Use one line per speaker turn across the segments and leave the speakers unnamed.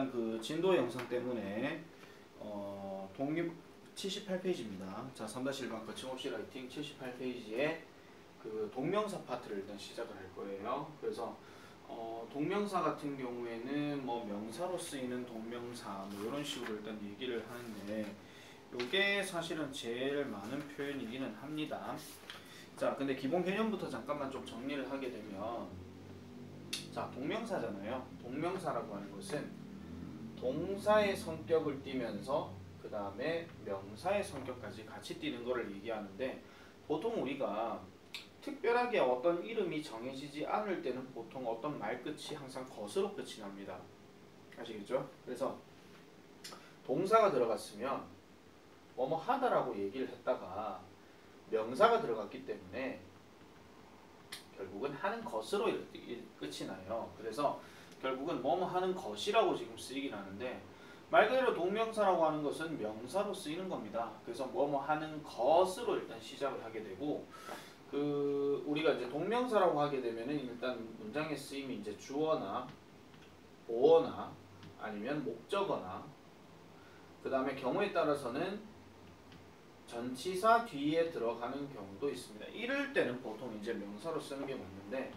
일단 그 진도 영상 때문에 독립 78페이지입니다. 자, 3-1번 거침없이 라이팅 78페이지에 그 동명사 파트를 일단 시작을 할 거예요. 그래서 동명사 같은 경우에는 뭐 명사로 쓰이는 동명사 뭐 이런 식으로 일단 얘기를 하는데 요게 사실은 제일 많은 표현이기는 합니다. 자, 근데 기본 개념부터 잠깐만 좀 정리를 하게 되면, 자, 동명사잖아요. 동명사라고 하는 것은 동사의 성격을 띠면서 그 다음에 명사의 성격까지 같이 띠는 것을 얘기하는데, 보통 우리가 특별하게 어떤 이름이 정해지지 않을 때는 보통 어떤 말끝이 항상 것으로 끝이 납니다. 아시겠죠? 그래서 동사가 들어갔으면 뭐뭐 하다라고 얘기를 했다가 명사가 들어갔기 때문에 결국은 하는 것으로 끝이 나요. 그래서 결국은 뭐뭐 하는 것이라고 지금 쓰이긴 하는데, 말 그대로 동명사라고 하는 것은 명사로 쓰이는 겁니다. 그래서 뭐뭐 하는 것으로 일단 시작을 하게 되고, 우리가 이제 동명사라고 하게 되면은 일단 문장의 쓰임이 이제 주어나 보어나 아니면 목적어나, 그 다음에 경우에 따라서는 전치사 뒤에 들어가는 경우도 있습니다. 이럴 때는 보통 이제 명사로 쓰는 게 맞는데,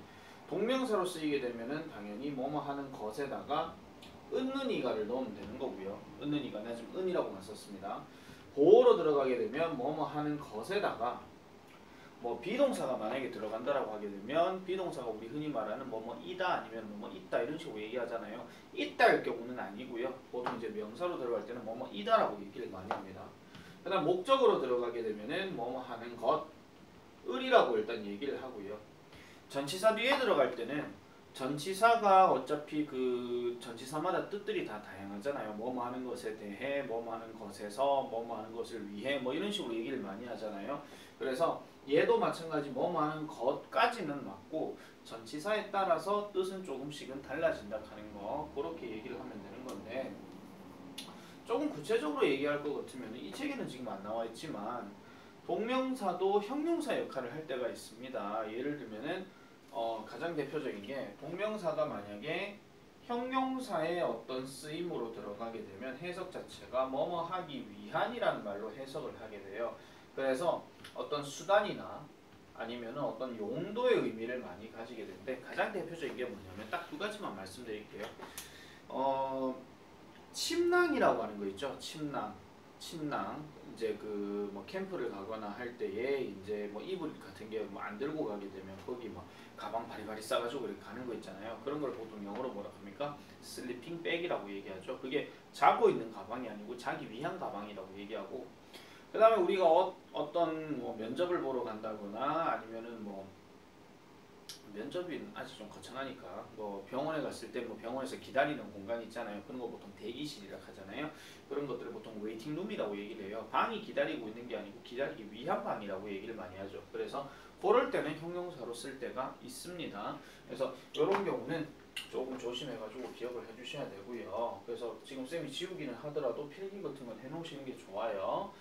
동명사로 쓰이게 되면은 당연히 뭐뭐 하는 것에다가 은는이가를 넣으면 되는 거고요. 은는이가, 내가 지금 은이라고만 썼습니다. 보어로 들어가게 되면 뭐뭐 하는 것에다가 뭐 비동사가 만약에 들어간다라고 하게 되면 비동사가 우리 흔히 말하는 뭐뭐이다 아니면 뭐뭐 있다 이런 식으로 얘기하잖아요. 있다일 경우는 아니고요. 보통 이제 명사로 들어갈 때는 뭐뭐이다라고 얘기를 많이 합니다. 그 다음 목적으로 들어가게 되면은 뭐뭐 하는 것, 을이라고 일단 얘기를 하고요. 전치사 뒤에 들어갈 때는 전치사가 어차피 그 전치사마다 뜻들이 다 다양하잖아요. 뭐뭐 하는 것에 대해, 뭐뭐 하는 것에서, 뭐뭐 하는 것을 위해 뭐 이런 식으로 얘기를 많이 하잖아요. 그래서 얘도 마찬가지 뭐뭐 하는 것까지는 맞고 전치사에 따라서 뜻은 조금씩은 달라진다 하는 거, 그렇게 얘기를 하면 되는 건데, 조금 구체적으로 얘기할 것 같으면 이 책에는 지금 안 나와 있지만 동명사도 형용사 역할을 할 때가 있습니다. 예를 들면은 가장 대표적인 게, 동명사가 만약에 형용사의 어떤 쓰임으로 들어가게 되면 해석 자체가 뭐뭐 하기 위한이라는 말로 해석을 하게 돼요. 그래서 어떤 수단이나 아니면은 어떤 용도의 의미를 많이 가지게 되는데, 가장 대표적인 게 뭐냐면 딱 두 가지만 말씀드릴게요. 침낭이라고 하는 거 있죠. 침낭. 이제 그 뭐 캠프를 가거나 할 때에 이제 뭐 이불 같은 게 뭐 안 들고 가게 되면 거기 뭐 가방 바리바리 싸가지고 이렇게 가는 거 있잖아요. 그런 걸 보통 영어로 뭐라 합니까? 슬리핑 백이라고 얘기하죠. 그게 자고 있는 가방이 아니고 자기 위한 가방이라고 얘기하고, 그 다음에 우리가 어떤 뭐 면접을 보러 간다거나 아니면은 뭐 면접은 아직 좀 거창하니까 뭐 병원에 갔을 때 뭐 병원에서 기다리는 공간 있잖아요. 그런 거 보통 대기실이라고 하잖아요. 그런 것들을 보통 웨이팅룸이라고 얘기를 해요. 방이 기다리고 있는 게 아니고 기다리기 위한 방이라고 얘기를 많이 하죠. 그래서 그럴 때는 형용사로 쓸 때가 있습니다. 그래서 이런 경우는 조금 조심해가지고 기억을 해주셔야 되고요. 그래서 지금 쌤이 지우기는 하더라도 필기 같은 건 해놓으시는 게 좋아요.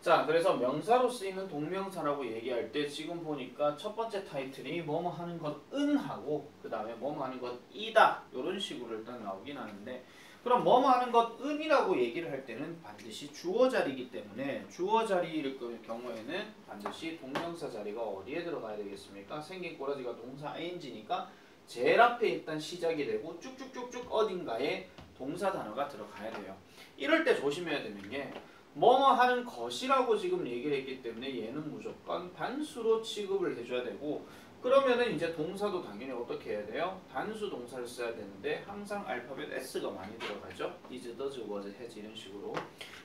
자, 그래서 명사로 쓰이는 동명사라고 얘기할 때 지금 보니까 첫 번째 타이틀이 뭐뭐 하는 것은 하고 그 다음에 뭐뭐 하는 것이다 이런 식으로 일단 나오긴 하는데, 그럼 뭐뭐 하는 것은이라고 얘기를 할 때는 반드시 주어 자리이기 때문에 주어 자리일 경우에는 반드시 동명사 자리가 어디에 들어가야 되겠습니까? 생긴 꼬라지가 동사 ing니까 제일 앞에 일단 시작이 되고 쭉쭉쭉쭉 어딘가에 동사 단어가 들어가야 돼요. 이럴 때 조심해야 되는 게, 뭐뭐 하는 것이라고 지금 얘기를 했기 때문에 얘는 무조건 단수로 취급을 해줘야 되고, 그러면은 이제 동사도 당연히 어떻게 해야 돼요? 단수 동사를 써야 되는데 항상 알파벳 S가 많이 들어가죠. is, does, was, has 이런 식으로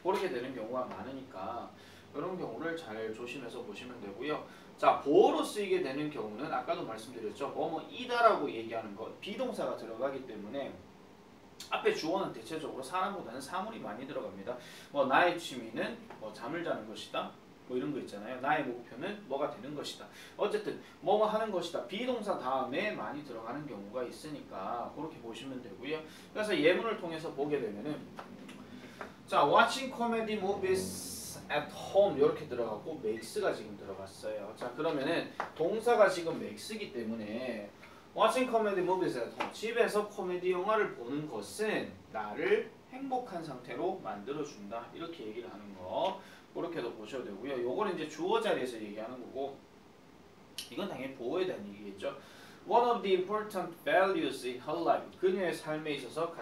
그렇게 되는 경우가 많으니까 이런 경우를 잘 조심해서 보시면 되고요. 자, 보어로 쓰이게 되는 경우는 아까도 말씀드렸죠. 뭐뭐이다라고 얘기하는 것, 비동사가 들어가기 때문에 앞에 주어는 대체적으로 사람보다는 사물이 많이 들어갑니다. 뭐 나의 취미는 뭐 잠을 자는 것이다. 뭐 이런 거 있잖아요. 나의 목표는 뭐가 되는 것이다. 어쨌든 뭐뭐 하는 것이다. 비동사 다음에 많이 들어가는 경우가 있으니까 그렇게 보시면 되고요. 그래서 예문을 통해서 보게 되면은, 자, watching comedy movies at home 이렇게 들어갔고 makes가 지금 들어갔어요. 자, 그러면은 동사가 지금 makes이기 때문에 Watching comedy movies at home. 집에서 코미디 영화를 보는 것은 나를 행복한 상태로 만들어준다. 이렇게 얘기를 하는 거. 그렇게도 보셔도 되고요. 요거는 이제 주어 자리에서 얘기하는 거고, 이건 당연히 보호에 대한 얘기겠죠. One of the important values in her life. 그녀의 삶에 있어서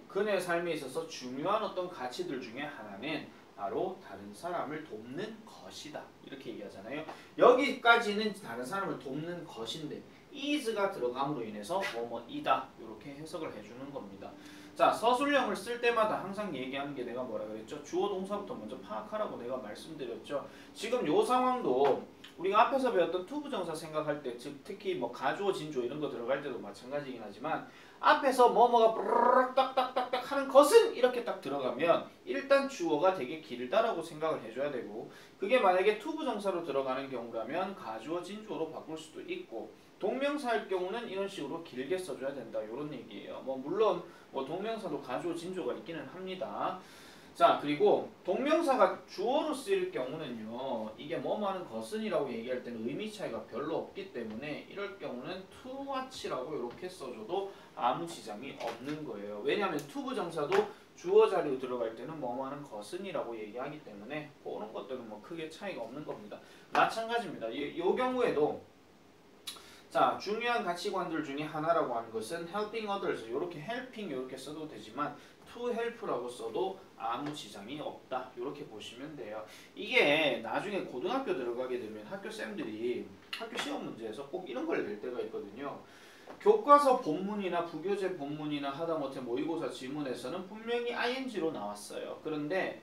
그녀의 삶에 있어서 중요한 어떤 가치들 중에 하나는 바로 다른 사람을 돕는 것이다. 이렇게 얘기하잖아요. 여기까지는 다른 사람을 돕는 것인데 is가 들어감으로 인해서 뭐뭐이다. 이렇게 해석을 해주는 겁니다. 자, 서술형을 쓸 때마다 항상 얘기하는 게 내가 뭐라 그랬죠? 주어 동사부터 먼저 파악하라고 내가 말씀드렸죠. 지금 요 상황도 우리가 앞에서 배웠던 투부정사 생각할 때, 즉 특히 뭐 가주어, 진주어 이런 거 들어갈 때도 마찬가지긴 하지만 앞에서 뭐뭐가 뿌르륵 딱딱딱딱 하는 것은 이렇게 딱 들어가면 일단 주어가 되게 길다라고 생각을 해줘야 되고, 그게 만약에 투부정사로 들어가는 경우라면 가주어, 진주어로 바꿀 수도 있고, 동명사일 경우는 이런 식으로 길게 써줘야 된다. 이런 얘기예요. 뭐 물론 뭐 동명사도 가주어, 진주어가 있기는 합니다. 자, 그리고 동명사가 주어로 쓰일 경우는요, 이게 뭐뭐 하는 것은이라고 얘기할 때는 의미 차이가 별로 없기 때문에 이럴 경우는 to watch라고 이렇게 써줘도 아무 지장이 없는 거예요. 왜냐하면 투부정사도 주어 자리로 들어갈 때는 뭐뭐 하는 것은이라고 얘기하기 때문에 그런 것들은 뭐 크게 차이가 없는 겁니다. 마찬가지입니다. 이 경우에도 자, 중요한 가치관들 중에 하나라고 하는 것은 helping others, 이렇게 helping 이렇게 써도 되지만 to help라고 써도 아무 지장이 없다. 이렇게 보시면 돼요. 이게 나중에 고등학교 들어가게 되면 학교 쌤들이 학교 시험 문제에서 꼭 이런 걸 낼 때가 있거든요. 교과서 본문이나 부교재 본문이나 하다못해 모의고사 지문에서는 분명히 ing로 나왔어요. 그런데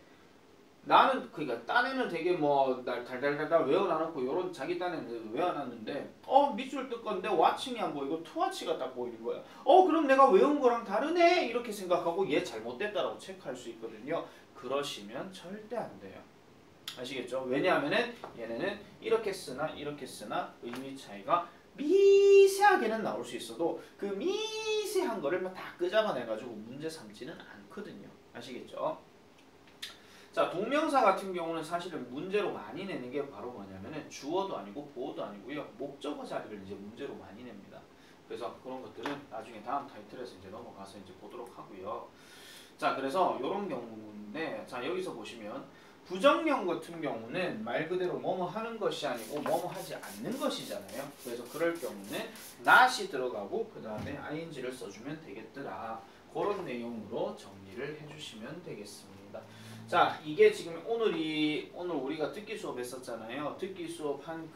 나는 그러니까 딴에는 되게 뭐 달달달달 외워놔놓고 요런 자기 딴에는 외워놨는데 밑줄 뜰 건데 watching이 안 보이고 to watch가 딱 보이는 거야. 그럼 내가 외운 거랑 다르네 이렇게 생각하고 얘 잘못됐다라고 체크할 수 있거든요. 그러시면 절대 안 돼요. 아시겠죠? 왜냐하면은 얘네는 이렇게 쓰나 의미 차이가 미세하게는 나올 수 있어도 그 미세한 거를 다 끄잡아내가지고 문제 삼지는 않거든요. 아시겠죠? 자, 동명사 같은 경우는 사실은 문제로 많이 내는 게 바로 뭐냐면은 주어도 아니고 보어도 아니고요. 목적어 자리를 이제 문제로 많이 냅니다. 그래서 그런 것들은 나중에 다음 타이틀에서 이제 넘어가서 이제 보도록 하고요. 자, 그래서 이런 경우인데, 자, 여기서 보시면 부정령 같은 경우는 말 그대로 뭐뭐 하는 것이 아니고 뭐뭐 하지 않는 것이잖아요. 그래서 그럴 경우는 not이 들어가고 그 다음에 ing를 써주면 되겠더라. 그런 내용으로 정리를 해주시면 되겠습니다. 자, 이게 지금 오늘 우리가 듣기 수업 했었잖아요. 듣기 수업 한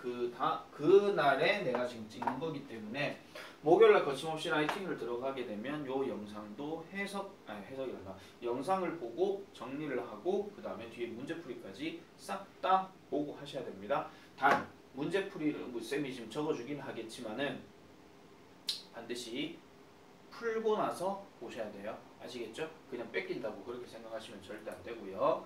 그날에 내가 지금 찍는 거기 때문에 목요일날 거침없이 라이팅을 들어가게 되면 요 영상도 해석이란다. 영상을 보고 정리를 하고 그 다음에 뒤에 문제풀이까지 싹 다 보고 하셔야 됩니다. 단 문제풀이를 쌤이 지금 적어주긴 하겠지만은 반드시 풀고 나서 보셔야 돼요. 아시겠죠? 그냥 뺏긴다고 그렇게 생각하시면 절대 안 되고요.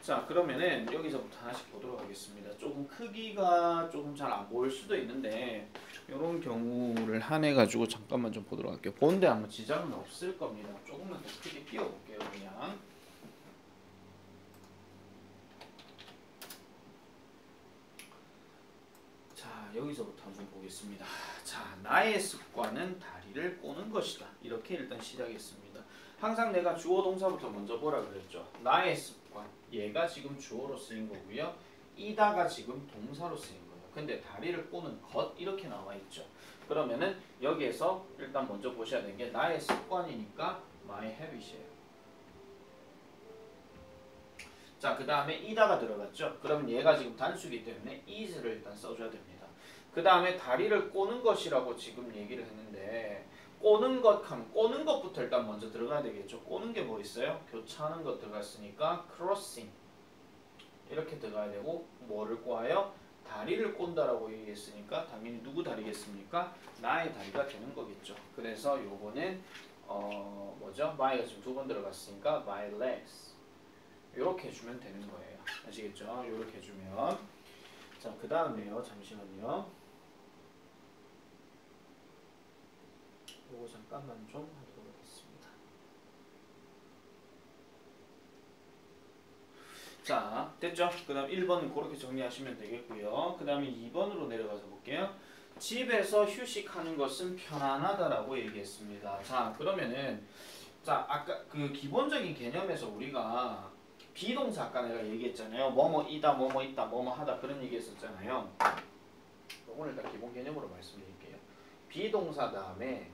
자, 그러면은 여기서부터 하나씩 보도록 하겠습니다. 조금 크기가 조금 잘 안 보일 수도 있는데 이런 경우를 한해 가지고 잠깐만 좀 보도록 할게요. 보는데 아무 지장은 없을 겁니다. 조금만 더 크게 띄워볼게요. 그냥. 자, 여기서부터 한번 보겠습니다. 자, 나의 습관은 다리를 꼬는 것이다. 이렇게 일단 시작했습니다. 항상 내가 주어 동사부터 먼저 보라 그랬죠. 나의 습관. 얘가 지금 주어로 쓰인 거고요. 이다가 지금 동사로 쓰인 거예요. 근데 다리를 꼬는 것 이렇게 나와 있죠. 그러면은 여기에서 일단 먼저 보셔야 되는 게 나의 습관이니까 my habit이에요. 자, 그 다음에 이다가 들어갔죠. 그러면 얘가 지금 단수이기 때문에 is를 일단 써줘야 됩니다. 그 다음에 다리를 꼬는 것이라고 지금 얘기를 했는데 꼬는 것 하면 꼬는 것부터 일단 먼저 들어가야 되겠죠. 꼬는 게 뭐 있어요? 교차하는 것 들어갔으니까 crossing 이렇게 들어가야 되고 뭐를 꼬아요? 다리를 꼰다라고 얘기했으니까 당연히 누구 다리겠습니까? 나의 다리가 되는 거겠죠. 그래서 요거는 뭐죠? my가 지금 두 번 들어갔으니까 my legs 이렇게 해주면 되는 거예요. 아시겠죠? 이렇게 해주면 자, 그 다음에요. 잠시만요. 요거 잠깐만 좀 하도록 하겠습니다. 자, 됐죠? 그 다음 1번은 그렇게 정리하시면 되겠고요. 그 다음에 2번으로 내려가서 볼게요. 집에서 휴식하는 것은 편안하다라고 얘기했습니다. 자, 그러면은 자, 아까 그 기본적인 개념에서 우리가 비동사 아까 내가 얘기했잖아요. 뭐뭐 이다, 뭐뭐 있다, 뭐뭐 하다 그런 얘기 했었잖아요. 오늘 일단 기본 개념으로 말씀드릴게요. 비동사 다음에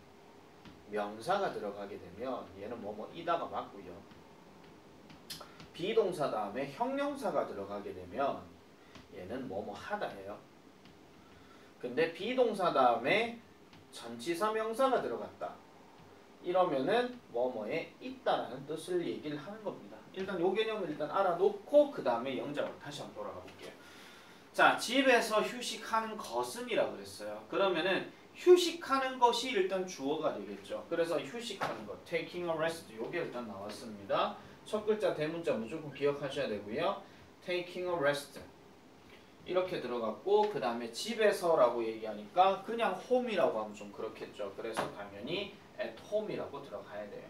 명사가 들어가게 되면 얘는 뭐뭐 이다가 맞고요. 비동사 다음에 형용사가 들어가게 되면 얘는 뭐뭐 하다예요. 근데 비동사 다음에 전치사 명사가 들어갔다. 이러면은 뭐뭐에 있다라는 뜻을 얘기를 하는 겁니다. 일단 요 개념을 일단 알아놓고 그 다음에 영작으로 다시 한번 돌아가 볼게요. 자, 집에서 휴식하는 것은이라고 그랬어요. 그러면은 휴식하는 것이 일단 주어가 되겠죠. 그래서 휴식하는 것, taking a rest 요게 일단 나왔습니다. 첫 글자 대문자 무조건 기억하셔야 되고요. taking a rest 이렇게 들어갔고 그 다음에 집에서라고 얘기하니까 그냥 home이라고 하면 좀 그렇겠죠. 그래서 당연히 at home이라고 들어가야 돼요.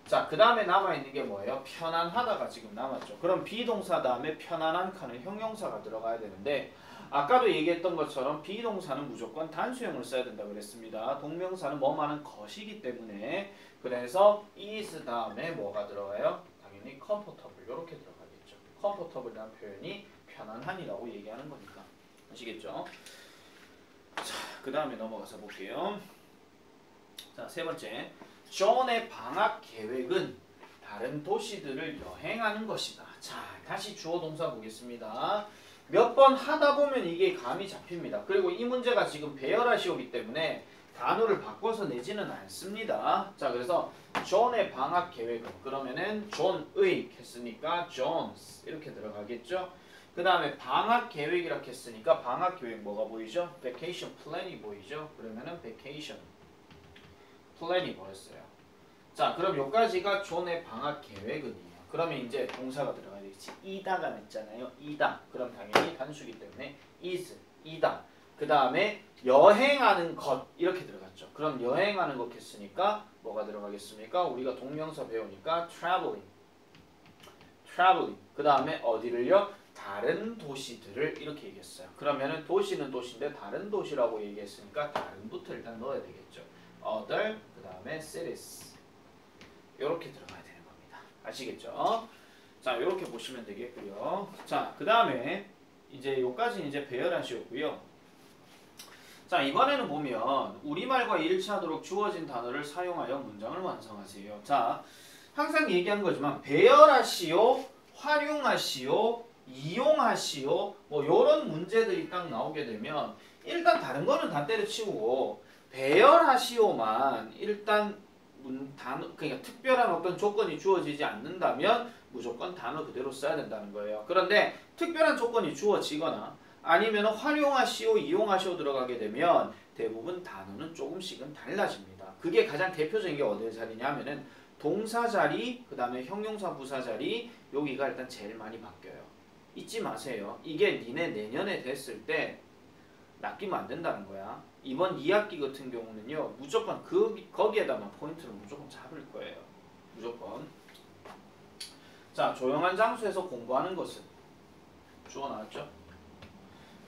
자, 그 다음에 남아있는 게 뭐예요? 편안하다가 지금 남았죠. 그럼 비동사 다음에 편안한 칸은 형용사가 들어가야 되는데 아까도 얘기했던 것처럼 비동사는 무조건 단수형을 써야 된다고 그랬습니다. 동명사는 뭐만한 것이기 때문에 그래서 is 다음에 뭐가 들어가요? 당연히 comfortable 이렇게 들어가겠죠. comfortable이라는 표현이 편안한이라고 얘기하는 거니까 아시겠죠? 자, 그 다음에 넘어가서 볼게요. 자, 세 번째 존의 방학 계획은 다른 도시들을 여행하는 것이다. 자, 다시 주어 동사 보겠습니다. 몇 번 하다 보면 이게 감이 잡힙니다. 그리고 이 문제가 지금 배열하시오기 때문에 단어를 바꿔서 내지는 않습니다. 자, 그래서 존의 방학 계획은 그러면은 존의 했으니까 존스 이렇게 들어가겠죠. 그 다음에 방학 계획이라고 했으니까 방학 계획 뭐가 보이죠? vacation plan이 보이죠? 그러면은 vacation 플랜이 뭐였어요? 자, 그럼 여기까지가 존의 방학 계획은이에요. 그러면 이제 동사가 들어가야 되겠지. 이다가 냈잖아요. 이다. 그럼 당연히 단수기 때문에 is, 이다. 그 다음에 여행하는 것 이렇게 들어갔죠. 그럼 여행하는 것 했으니까 뭐가 들어가겠습니까? 우리가 동명사 배우니까 traveling. 그 다음에 어디를요? 다른 도시들을 이렇게 얘기했어요. 그러면은 도시는 도시인데 다른 도시라고 얘기했으니까 다른부터 일단 넣어야 되겠죠. other 그 다음에 cities 이렇게 들어가야 되는 겁니다. 아시겠죠? 자, 이렇게 보시면 되겠고요. 자, 그 다음에 이제 요까지 이제 배열하시고요. 자, 이번에는 보면 우리말과 일치하도록 주어진 단어를 사용하여 문장을 완성하세요. 자, 항상 얘기하는 거지만 배열하시오, 활용하시오, 이용하시오 뭐 요런 문제들이 딱 나오게 되면 일단 다른 거는 다 때려치우고 배열하시오만 일단 단어 그러니까 특별한 어떤 조건이 주어지지 않는다면 무조건 단어 그대로 써야 된다는 거예요. 그런데 특별한 조건이 주어지거나 아니면 활용하시오, 이용하시오 들어가게 되면 대부분 단어는 조금씩은 달라집니다. 그게 가장 대표적인 게 어디에 자리냐면은 동사 자리, 그 다음에 형용사 부사 자리 여기가 일단 제일 많이 바뀌어요. 잊지 마세요. 이게 니네 내년에 됐을 때 낚이면 안 된다는 거야. 이번 2학기 같은 경우는요. 무조건 거기에다만 포인트를 무조건 잡을 거예요. 무조건. 자, 조용한 장소에서 공부하는 것은 주어 나왔죠?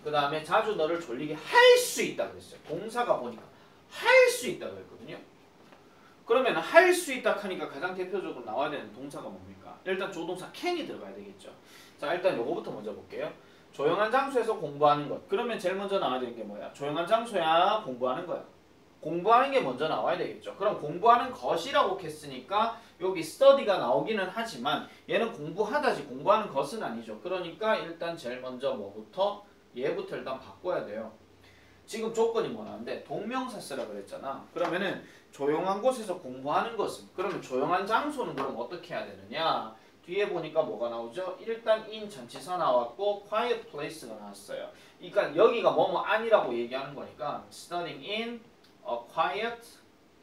그 다음에 자주 너를 졸리게 할 수 있다 그랬어요. 동사가 보니까 할 수 있다 그랬거든요. 그러면 할 수 있다 하니까 가장 대표적으로 나와야 되는 동사가 뭡니까? 일단 조동사 can이 들어가야 되겠죠. 자, 일단 요거부터 먼저 볼게요. 조용한 장소에서 공부하는 것. 그러면 제일 먼저 나와야 되는 게 뭐야? 조용한 장소야 공부하는 거야. 공부하는 게 먼저 나와야 되겠죠. 그럼 공부하는 것이라고 했으니까 여기 study가 나오기는 하지만 얘는 공부하다지 공부하는 것은 아니죠. 그러니까 일단 제일 먼저 뭐부터? 얘부터 일단 바꿔야 돼요. 지금 조건이 뭐라는데 동명사 쓰라 그랬잖아. 그러면은 조용한 곳에서 공부하는 것은 그러면 조용한 장소는 그럼 어떻게 해야 되느냐? 뒤에 보니까 뭐가 나오죠? 일단 in 전치사 나왔고 quiet place가 나왔어요. 그러니까 여기가 뭐뭐 아니라고 얘기하는 거니까 studying in a quiet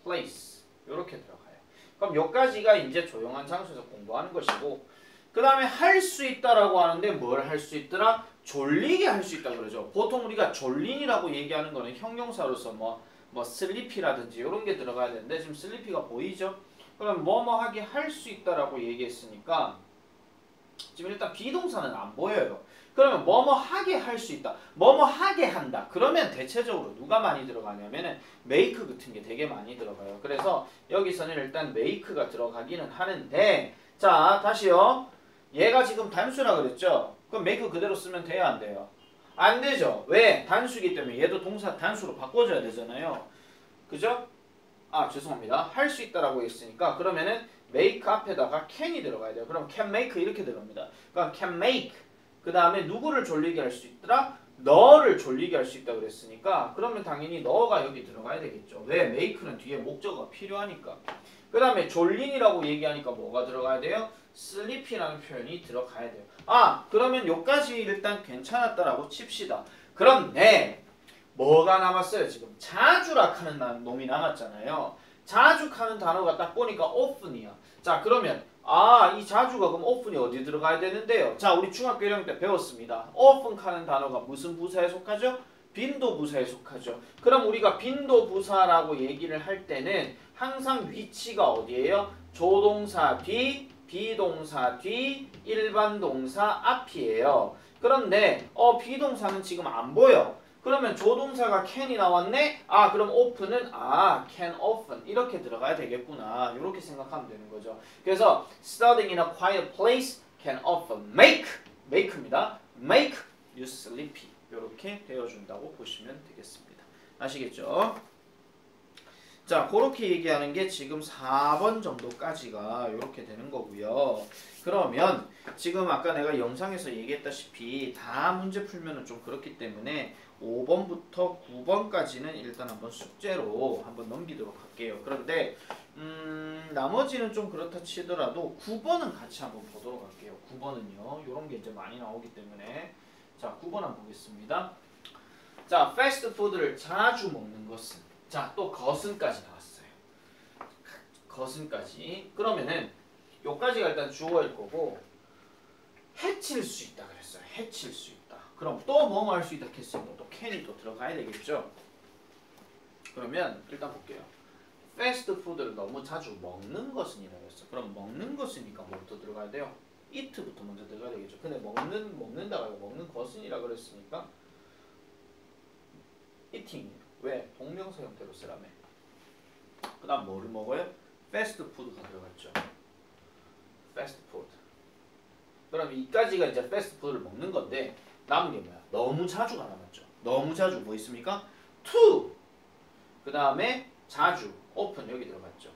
place 이렇게 들어가요. 그럼 여기까지가 이제 조용한 장소에서 공부하는 것이고 그 다음에 할 수 있다라고 하는데 뭘 할 수 있더라? 졸리게 할 수 있다 그러죠. 보통 우리가 졸린이라고 얘기하는 거는 형용사로서 뭐 sleepy라든지 이런 게 들어가야 되는데 지금 sleepy가 보이죠? 그럼 뭐뭐 하게 할 수 있다라고 얘기했으니까 지금 일단 비동사는 안 보여요. 그러면 뭐뭐 하게 할 수 있다. 뭐뭐 하게 한다. 그러면 대체적으로 누가 많이 들어가냐면은 make 같은 게 되게 많이 들어가요. 그래서 여기서는 일단 make가 들어가기는 하는데 자 다시요. 얘가 지금 단수라 그랬죠? 그럼 make 그대로 쓰면 돼요 안 돼요? 안 되죠. 왜? 단수기 때문에 얘도 동사 단수로 바꿔줘야 되잖아요. 그죠? 아 죄송합니다. 할 수 있다라고 했으니까 그러면은 make 앞에다가 can이 들어가야 돼요. 그럼 can make 이렇게 들어갑니다. 그러니까 can make 그 다음에 누구를 졸리게 할 수 있더라? 너를 졸리게 할 수 있다 그랬으니까 그러면 당연히 너가 여기 들어가야 되겠죠. 왜? make는 뒤에 목적어가 필요하니까. 그 다음에 졸린이라고 얘기하니까 뭐가 들어가야 돼요? sleep이라는 표현이 들어가야 돼요. 아 그러면 요까지 일단 괜찮았다라고 칩시다. 그런데 뭐가 남았어요 지금? 자주락 하는 놈이 남았잖아요. 자주하는 단어가 딱 보니까 often이야. 자 그러면 이 자주가 그럼 often이 어디 들어가야 되는데요? 자 우리 중학교 1학년 때 배웠습니다. often 하는 단어가 무슨 부사에 속하죠? 빈도부사에 속하죠. 그럼 우리가 빈도부사라고 얘기를 할 때는 항상 위치가 어디예요? 조동사 뒤, 비동사 뒤, 일반 동사 앞이에요. 그런데 비동사는 지금 안 보여. 그러면 조동사가 can이 나왔네? 그럼 often은 can often 이렇게 들어가야 되겠구나. 이렇게 생각하면 되는 거죠. 그래서 studying in a quiet place can often make입니다. make you sleepy. 이렇게 되어준다고 보시면 되겠습니다. 아시겠죠? 자, 그렇게 얘기하는 게 지금 4번 정도까지가 이렇게 되는 거고요. 그러면 지금 아까 내가 영상에서 얘기했다시피 다 문제 풀면은 좀 그렇기 때문에 5번부터 9번까지는 일단 한번 숙제로 한번 넘기도록 할게요. 그런데 나머지는 좀 그렇다 치더라도 9번은 같이 한번 보도록 할게요. 9번은요. 이런 게 이제 많이 나오기 때문에 자, 9번 한번 보겠습니다. 자, 패스트푸드를 자주 먹는 것은 자, 또 것은까지 나왔어요. 것은까지. 그러면은 요까지가 일단 주어일 거고 해칠 수 있다 그랬어요. 해칠 수 있다. 그럼 또 뭐뭐 할 수 있다 했으니까 또 can이 또 들어가야 되겠죠. 그러면 일단 볼게요. 패스트푸드를 너무 자주 먹는 것은이라고 했어. 그럼 먹는 것이니까 뭐부터 들어가야 돼요? eat부터 먼저 들어가야 되겠죠. 근데 먹는다가 먹는 것은이라고 그랬으니까 eating. 왜? 동명사 형태로 쓰라며. 그 다음 뭐를 먹어요? 패스트푸드가 들어갔죠. 패스트푸드. 그럼 이까지가 이제 패스트푸드를 먹는 건데 남은 게 뭐야? 너무 자주가 남았죠. 너무 자주 뭐 있습니까? to. 그 다음에 자주. often 여기 들어갔죠.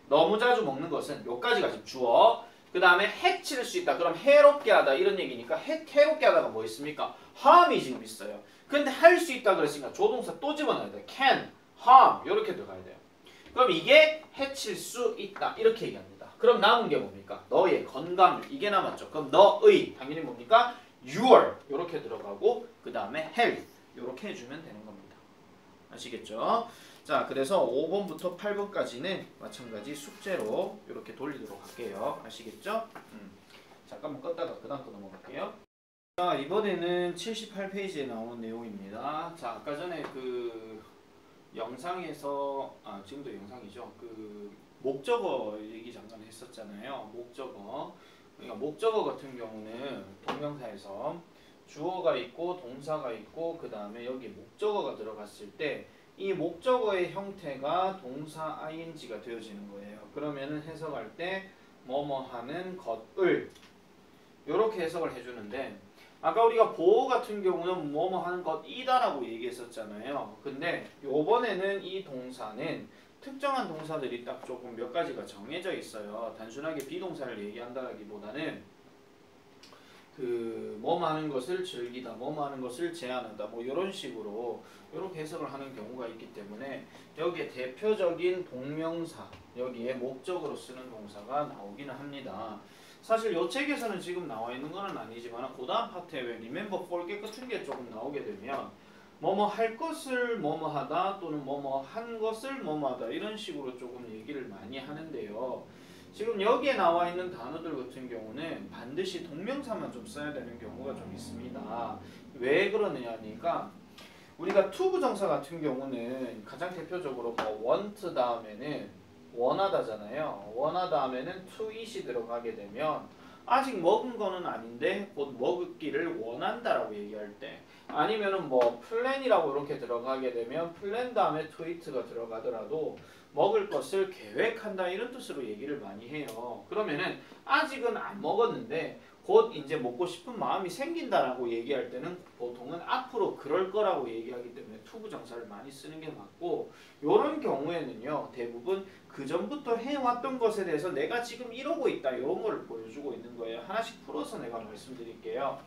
너무 자주 먹는 것은 요까지가 지금 주어. 그 다음에 해칠 수 있다. 그럼 해롭게 하다 이런 얘기니까 해롭게 하다가 뭐 있습니까? harm이 지금 있어요. 근데 할 수 있다 그랬으니까 조동사 또 집어넣어야 돼. can, harm 이렇게 들어가야 돼요. 그럼 이게 해칠 수 있다 이렇게 얘기합니다. 그럼 남은 게 뭡니까? 너의 건강 이게 남았죠. 그럼 너의 당연히 뭡니까? your 이렇게 들어가고 그 다음에 health 이렇게 해주면 되는 겁니다. 아시겠죠? 자 그래서 5번부터 8번까지는 마찬가지 숙제로 이렇게 돌리도록 할게요. 아시겠죠? 잠깐만 껐다가 그 다음 거 넘어갈게요. 자 이번에는 78페이지에 나오는 내용입니다. 자 아까 전에 그 영상에서 지금도 영상이죠. 그 목적어 얘기 잠깐 했었잖아요. 목적어. 그러니까 목적어 같은 경우는 동명사에서 주어가 있고 동사가 있고 그 다음에 여기 목적어가 들어갔을 때 이 목적어의 형태가 동사 ing가 되어지는 거예요. 그러면은 해석할 때 뭐뭐 하는 것을 이렇게 해석을 해주는데 아까 우리가 보호 같은 경우는 뭐뭐 하는 것이다라고 얘기했었잖아요. 근데 요번에는 이 동사는 특정한 동사들이 딱 조금 몇 가지가 정해져 있어요. 단순하게 비동사를 얘기한다기보다는 그 뭐뭐 하는 것을 즐기다, 뭐뭐 하는 것을 제한한다, 뭐 이런 식으로 이렇게 해석을 하는 경우가 있기 때문에 여기에 대표적인 동명사, 여기에 목적으로 쓰는 동사가 나오기는 합니다. 사실 이 책에서는 지금 나와 있는 건 아니지만 그 다음 파트에 왜 remember, forget 같은 게 조금 나오게 되면 뭐뭐 할 것을 뭐뭐 하다 또는 뭐뭐 한 것을 뭐뭐 하다 이런 식으로 조금 얘기를 많이 하는데요. 지금 여기에 나와 있는 단어들 같은 경우는 반드시 동명사만 좀 써야 되는 경우가 좀 있습니다. 왜 그러느냐니까 우리가 to 부정사 같은 경우는 가장 대표적으로 뭐 want 다음에는 원하다잖아요. 원하다 하면은 to it이 들어가게 되면 아직 먹은 거는 아닌데 곧 먹기를 원한다라고 얘기할 때, 아니면은 뭐 플랜이라고 이렇게 들어가게 되면 플랜 다음에 트위트가 들어가더라도 먹을 것을 계획한다 이런 뜻으로 얘기를 많이 해요. 그러면은 아직은 안 먹었는데 곧 이제 먹고 싶은 마음이 생긴다라고 얘기할 때는 보통은 앞으로 그럴 거라고 얘기하기 때문에 투부정사를 많이 쓰는 게 맞고, 이런 경우에는요 대부분 그 전부터 해왔던 것에 대해서 내가 지금 이러고 있다 이런 거를 보여주고 있는 거예요. 하나씩 풀어서 내가 말씀드릴게요.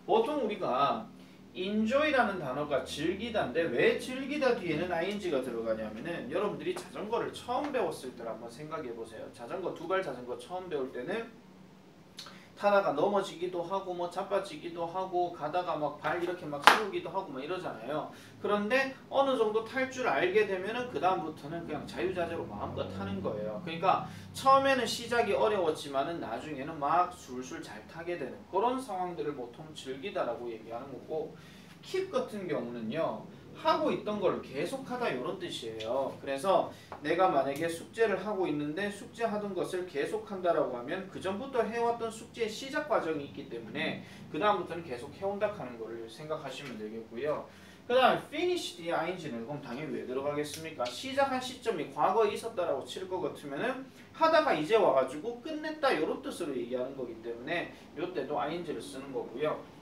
보통 우리가 enjoy라는 단어가 즐기다인데 왜 즐기다 뒤에는 ing가 들어가냐면은, 여러분들이 자전거를 처음 배웠을 때를 한번 생각해 보세요. 자전거 두발 자전거 처음 배울 때는 타다가 넘어지기도 하고 뭐 자빠지기도 하고 가다가 막 발 이렇게 막 세우기도 하고 막 이러잖아요. 그런데 어느 정도 탈 줄 알게 되면은 그 다음부터는 그냥 자유자재로 마음껏 타는 거예요. 그러니까 처음에는 시작이 어려웠지만은 나중에는 막 술술 잘 타게 되는 그런 상황들을 보통 즐기다라고 얘기하는 거고, 킵 같은 경우는요 하고 있던 걸 계속하다 이런 뜻이에요. 그래서 내가 만약에 숙제를 하고 있는데 숙제하던 것을 계속한다라고 하면 그 전부터 해왔던 숙제의 시작 과정이 있기 때문에 그 다음부터는 계속 해온다 하는 거를 생각하시면 되겠고요. 그 다음에 finish the ing는 그럼 당연히 왜 들어가겠습니까? 시작한 시점이 과거에 있었다라고 칠 것 같으면은 하다가 이제 와가지고 끝냈다 이런 뜻으로 얘기하는 거기 때문에 이때도 ing를 쓰는 거고요.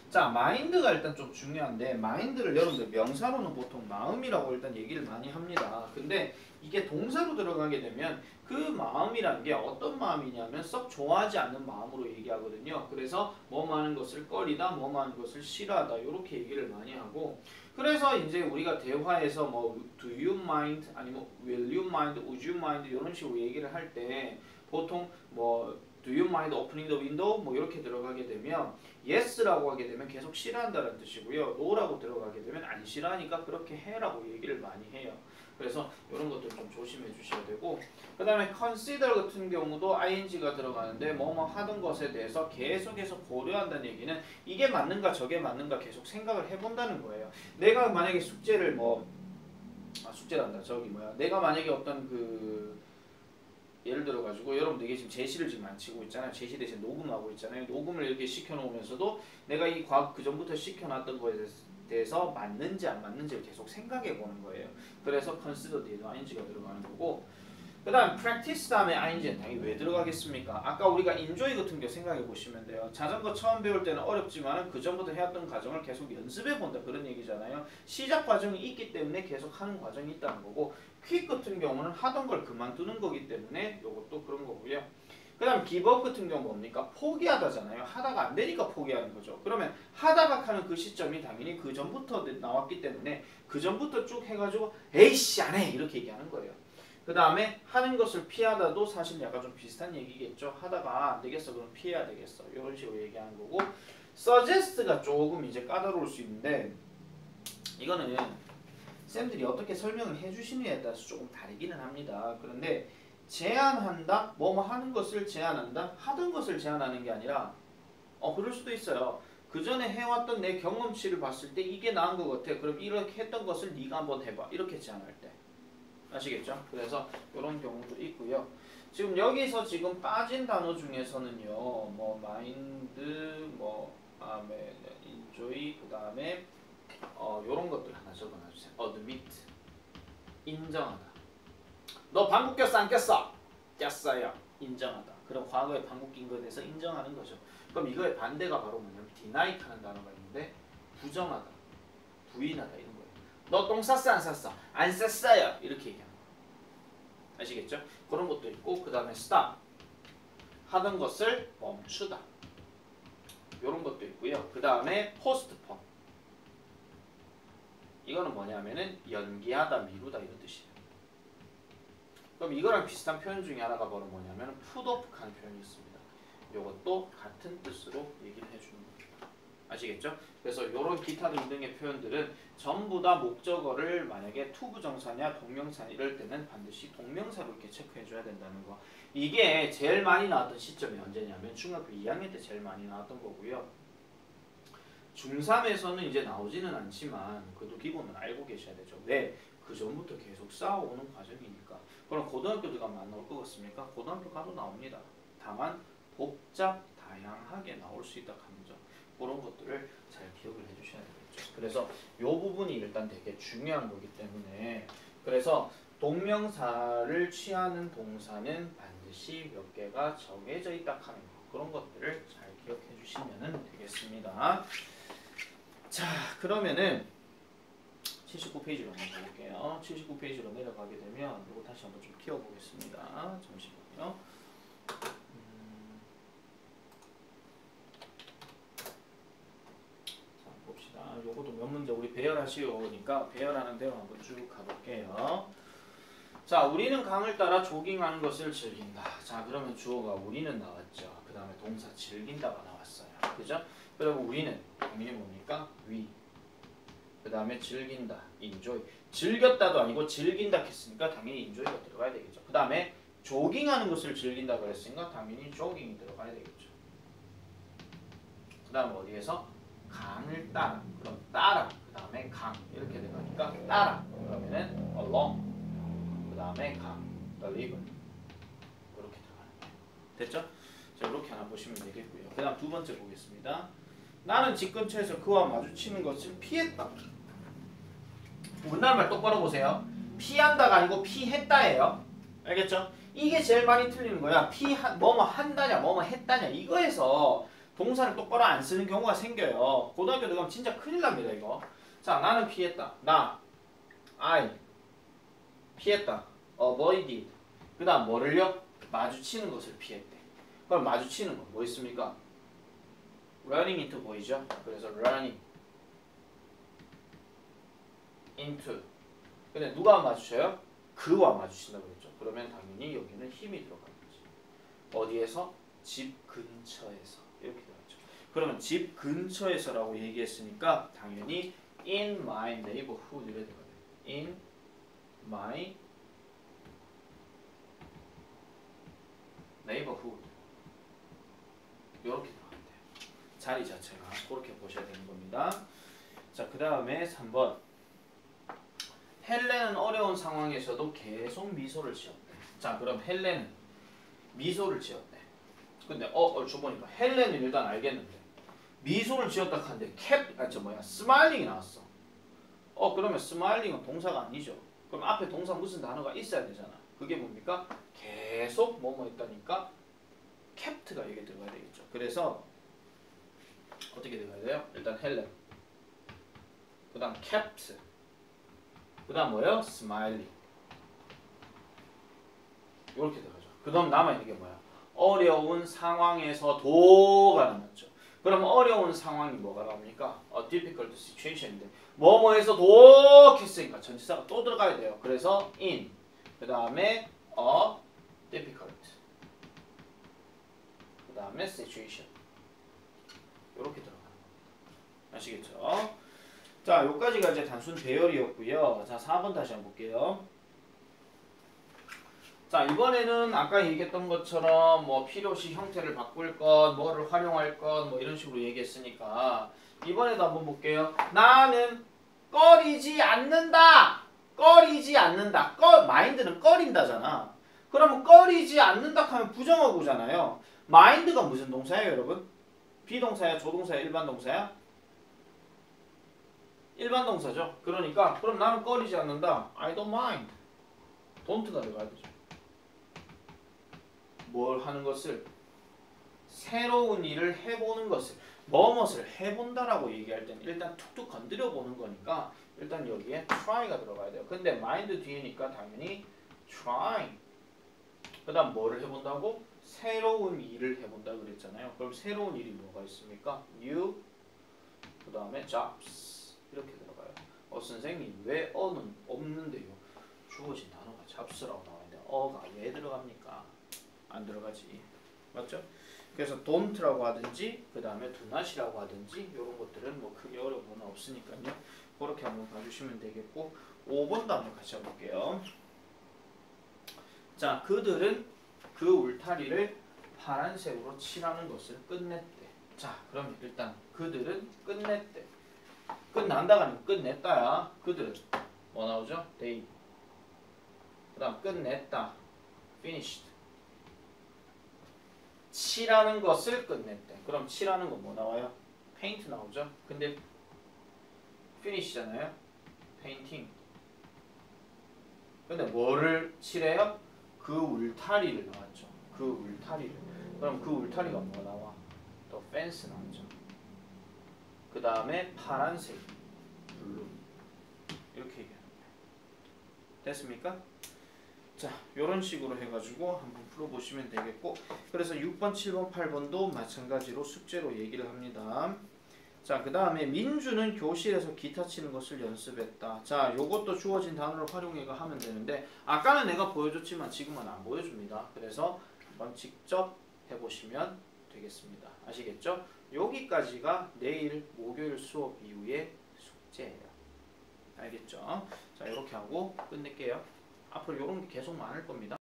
자, 마인드가 일단 좀 중요한데, 마인드를 여러분들 명사로는 보통 마음이라고 일단 얘기를 많이 합니다. 근데 이게 동사로 들어가게 되면 그 마음이라는 게 어떤 마음이냐면 썩 좋아하지 않는 마음으로 얘기하거든요. 그래서 뭐 하는 것을 꺼리다, 뭐 하는 것을 싫어하다 이렇게 얘기를 많이 하고, 그래서 이제 우리가 대화에서 뭐 do you mind 아니면 will you mind, would you mind 이런 식으로 얘기를 할 때 보통 뭐 do you mind opening the window 뭐 이렇게 들어가게 되면 yes라고 하게 되면 계속 싫어한다는 뜻이고요. no라고 들어가게 되면 안 싫어하니까 그렇게 해라고 얘기를 많이 해요. 그래서 이런 것들 좀 조심해 주셔야 되고, 그 다음에 consider 같은 경우도 ing가 들어가는데 뭐뭐 하던 것에 대해서 계속해서 고려한다는 얘기는 이게 맞는가 저게 맞는가 계속 생각을 해본다는 거예요. 내가 만약에 숙제를 숙제란다 내가 만약에 어떤 예를 들어 가지고 여러분들 이게 지금 제시를 지금 안 치고 있잖아요. 제시 대신 녹음하고 있잖아요. 녹음을 이렇게 시켜놓으면서도 내가 이 그 전부터 시켜놨던 거에 대해서 맞는지 안 맞는지를 계속 생각해 보는 거예요. 그래서 consider 뒤에도 ing가 들어가는 거고, 그 다음 practice 다음에 ing는 당연히 왜 들어가겠습니까? 아까 우리가 enjoy 같은 거 생각해 보시면 돼요. 자전거 처음 배울 때는 어렵지만 그 전부터 해왔던 과정을 계속 연습해 본다 그런 얘기잖아요. 시작 과정이 있기 때문에 계속 하는 과정이 있다는 거고, quick 같은 경우는 하던 걸 그만두는 거기 때문에 이것도 그런 거고요. 그 다음 give up 같은 경우 뭡니까? 포기하다잖아요. 하다가 안 되니까 포기하는 거죠. 그러면 하다가 하는 그 시점이 당연히 그 전부터 나왔기 때문에 그 전부터 쭉 해가지고 에이씨 안 해 이렇게 얘기하는 거예요. 그 다음에 하는 것을 피하다도 사실 약간 좀 비슷한 얘기겠죠. 하다가 안 되겠어 그럼 피해야 되겠어 이런 식으로 얘기하는 거고, suggest가 조금 이제 까다로울 수 있는데 이거는 쌤들이 어떻게 설명을 해주시느냐에 따라서 조금 다르기는 합니다. 그런데 제안한다, 뭐뭐 하는 것을 제안한다, 하던 것을 제안하는 게 아니라 그럴 수도 있어요. 그 전에 해왔던 내 경험치를 봤을 때 이게 나은 것 같아. 그럼 이렇게 했던 것을 네가 한번 해봐. 이렇게 제안할 때. 아시겠죠? 그래서 이런 경우도 있고요. 지금 여기서 지금 빠진 단어 중에서는요, 뭐 마인드, 뭐 다음에 enjoy, 그 다음에 요런 것들 하나 적어놔주세요. admit, 인정하다. 너 방귀 꼈어 안 꼈어? 꼈어요. 인정하다. 그럼 과거에 방귀 낀 거에 대해서 인정하는 거죠. 그럼 이거의 반대가 바로 뭐냐면 deny 하는 단어가 있는데 부정하다, 부인하다 이런 거예요. 너 똥 쌌어 안 쌌어? 안 쌌어요. 이렇게 얘기하는 거예요. 아시겠죠? 그런 것도 있고, 그 다음에 stop, 하던 것을 멈추다 이런 것도 있고요. 그 다음에 postpone, 이거는 뭐냐면은 연기하다, 미루다 이런 뜻이에요. 그럼 이거랑 비슷한 표현 중에 하나가 바로 뭐냐면 put off 하는 표현이 있습니다. 이것도 같은 뜻으로 얘기를 해주는 겁니다. 아시겠죠? 그래서 이런 기타 등등의 표현들은 전부 다 목적어를 만약에 투부정사냐 동명사 이럴 때는 반드시 동명사로 이렇게 체크해줘야 된다는 거. 이게 제일 많이 나왔던 시점이 언제냐면 중학교 2학년 때 제일 많이 나왔던 거고요. 중3에서는 이제 나오지는 않지만 그래도 기본은 알고 계셔야 되죠. 왜? 그 전부터 계속 쌓아오는 과정이니까. 그럼 고등학교 들어가면 안 나올 것 같습니까? 고등학교 가도 나옵니다. 다만 복잡 다양하게 나올 수 있다 하는 점 그런 것들을 잘 기억을 해주셔야 되겠죠. 그래서 이 부분이 일단 되게 중요한 거기 때문에 그래서 동명사를 취하는 동사는 반드시 몇 개가 정해져 있다 하는 거 그런 것들을 잘 기억해 주시면 되겠습니다. 자 그러면은 79페이지로 한번 볼게요. 79페이지로 내려가게 되면 이거 다시 한번 좀 키워보겠습니다. 잠시만요. 자 봅시다. 요것도 몇 문제 우리 배열하시오니까 배열하는 대로 한번 쭉 가볼게요. 자 우리는 강을 따라 조깅하는 것을 즐긴다. 자 그러면 주어가 우리는 나왔죠. 그 다음에 동사 즐긴다가 나왔어요. 그죠? 그리고 우리는 당연히 뭡니까? we. 그 다음에 즐긴다, enjoy. 즐겼다도 아니고 즐긴다 했으니까 당연히 enjoy가 들어가야 되겠죠. 그 다음에 조깅하는 것을 즐긴다 그랬으니까 당연히 jogging이 들어가야 되겠죠. 그 다음 어디에서? 강을 따라. 그럼 따라. 그 다음에 강. 이렇게 들어가니까 따라. 그러면은 along. 그 다음에 강. the river. 이렇게 들어가는 거예요. 됐죠? 자, 이렇게 하나 보시면 되겠고요. 그 다음 두 번째 보겠습니다. 나는 집 근처에서 그와 마주치는 것을 피했다. 우리나라 말 똑바로 보세요. 피한다가 아니고 피했다예요. 알겠죠? 이게 제일 많이 틀리는 거야. 뭐뭐 한다냐 뭐뭐 했다냐 이거에서 동사를 똑바로 안 쓰는 경우가 생겨요. 고등학교 들어가면 진짜 큰일 납니다 이거. 자 나는 피했다. 나 I 피했다. avoided. 그 다음 뭐를요? 마주치는 것을 피했대. 그럼 마주치는 거 뭐 있습니까? running into 보이죠? 그래서 running into. 근데 누가 마주쳐요? 그와 마주친다고 그랬죠. 그러면 당연히 여기는 힘이 들어가는 거지. 어디에서? 집 근처에서. 이렇게 들어가죠. 그러면 집 근처에서라고 얘기했으니까 당연히 in my neighborhood 이렇게 들어가요. in my neighborhood. 이렇게 들어가면 돼요. 자리 자체가 그렇게 보셔야 되는 겁니다. 자, 그 다음에 3번. 헬레는 어려운 상황에서도 계속 미소를 지었대. 자, 그럼 헬레는 미소를 지었대. 근데 주보니까 헬레는 일단 알겠는데 미소를 지었다 하는데 스마일링이 나왔어. 그러면 스마일링은 동사가 아니죠. 그럼 앞에 동사 무슨 단어가 있어야 되잖아. 그게 뭡니까? 계속 뭐뭐 있다니까 캡트가 여기 들어가야 되겠죠. 그래서 어떻게 들어가야 돼요? 일단 헬렌, 그 다음 kept, 그 다음 뭐예요? smiling. 이렇게 들어가죠. 그 다음 남아있는 게 뭐야? 어려운 상황에서도가 남았죠. 그럼 어려운 상황이 뭐가 나옵니까? difficult situation인데 뭐뭐에서도 했으니까 전치사가 또 들어가야 돼요. 그래서 in, 그 다음에 difficult, 그 다음에 situation. 이렇게 들어가는 겁니다. 아시겠죠? 자, 여기까지가 이제 단순 배열이었고요. 자, 4번 다시 한번 볼게요. 자, 이번에는 아까 얘기했던 것처럼 뭐 필요시 형태를 바꿀 것, 뭐를 활용할 것, 뭐 이런 식으로 얘기했으니까 이번에도 한번 볼게요. 나는 꺼리지 않는다. 꺼리지 않는다. 마인드는 꺼린다잖아. 그러면 꺼리지 않는다 하면 부정어구잖아요. 마인드가 무슨 동사예요, 여러분? 비동사야, 조동사야, 일반 동사야? 일반 동사죠. 그러니까 그럼 나는 꺼리지 않는다. I don't mind. don't가 들어가야 되죠. 뭘 하는 것을? 새로운 일을 해보는 것을. 뭐뭇을 해본다라고 얘기할 때는 일단 툭툭 건드려 보는 거니까 일단 여기에 try가 들어가야 돼요. 근데 mind 뒤에니까 당연히 trying. 그 다음 뭐를 해본다고? 새로운 일을 해본다 그랬잖아요. 그럼 새로운 일이 뭐가 있습니까? new, 그 다음에 jobs. 이렇게 들어가요. 선생님 왜 어는 없는데요? 주어진 단어가 jobs라고 나와있는데 어가 왜 들어갑니까? 안 들어가지. 맞죠? 그래서 don't라고 하든지 그 다음에 do not이라고 하든지 이런 것들은 뭐 크게 어려운 건 없으니까요. 그렇게 한번 봐주시면 되겠고 5번도 한번 같이 해볼게요. 자, 그들은 그 울타리를 파란색으로 칠하는 것을 끝냈대. 자, 그럼 일단 그들은 끝냈대. 끝난다가 아니고 끝냈다야. 그들은 뭐 나오죠? they. 그 다음 끝냈다. finished. 칠하는 것을 끝냈대. 그럼 칠하는 건 뭐 나와요? 페인트 나오죠. 근데 피니시잖아요. 페인팅. 근데 뭐를 칠해요? 그 울타리를 나왔죠. 그 울타리를. 그럼 그 울타리가 뭐 나와? 또 펜스 나왔죠. 그 다음에 파란색, 블루. 이렇게 얘기하는 거예요. 됐습니까? 자, 요런 식으로 해가지고 한번 풀어보시면 되겠고, 그래서 6번, 7번, 8번도 마찬가지로 숙제로 얘기를 합니다. 자, 그 다음에 민주는 교실에서 기타 치는 것을 연습했다. 자, 요것도 주어진 단어를 활용해가 하면 되는데, 아까는 내가 보여줬지만 지금은 안 보여줍니다. 그래서 한번 직접 해보시면 되겠습니다. 아시겠죠? 여기까지가 내일 목요일 수업 이후의 숙제예요. 알겠죠? 자, 이렇게 하고 끝낼게요. 앞으로 이런 게 계속 많을 겁니다.